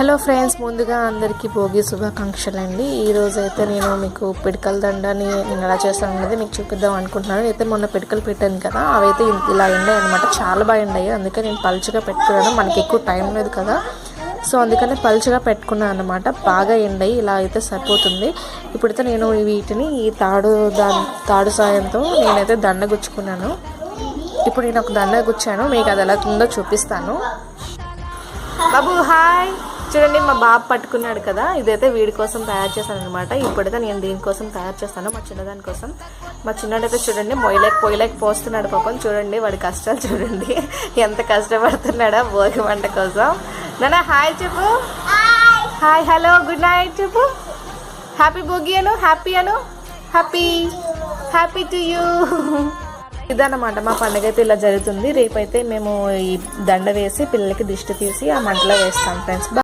Hello friends, ముందుగా అందరికీ భోగి శుభాకాంక్షలు అండి. ఈరోజు అయితే నేను మీకు పిడకల దండని నేను ఎలా చేస్తాను అనేది మీకు చూపిద్దాం అనుకుంటున్నాను. అయితే మొన్న పిడకలు పెట్టాను కదా, అవైతే ఇలా ఎండాయి అనమాట. చాలా బాగా ఎండాయి. అందుకే నేను పలుచగా పెట్టుకున్నాను. మనకి ఎక్కువ టైం లేదు కదా, సో అందుకని పలుచగా పెట్టుకున్నాను అనమాట. బాగా ఎండాయి, ఇలా అయితే సరిపోతుంది. ఇప్పుడైతే నేను వీటిని ఈ తాడు సాయంతో నేనైతే దండ గుచ్చుకున్నాను. ఇప్పుడు నేను ఒక దండ గుచ్చాను, మీకు అది ఎలా ఉందో చూపిస్తాను. బాబు హాయ్, చూడండి మా బాబు పట్టుకున్నాడు కదా, ఇదైతే వీడి కోసం తయారు చేశాను అనమాట. ఇప్పుడైతే నేను దీనికోసం తయారు చేస్తాను, మా చిన్నదాని కోసం. మా చిన్నడైతే చూడండి పొయ్యిలేక పోస్తున్నాడు పాపం. చూడండి వాడి కష్టాలు చూడండి, ఎంత కష్టపడుతున్నాడో భోగి వంట కోసం. నాన్న హాయ్ చెప్పు, హాయ్ హలో గుడ్ నైట్ చెప్పు, happy Bhogi Anu, happy to you. ఇదన్నమాట మా పండుగ అయితే ఇలా జరుగుతుంది. రేపైతే మేము ఈ దండ వేసి పిల్లలకి దిష్టి తీసి ఆ మంటలో వేస్తాం ఫ్రెండ్స్.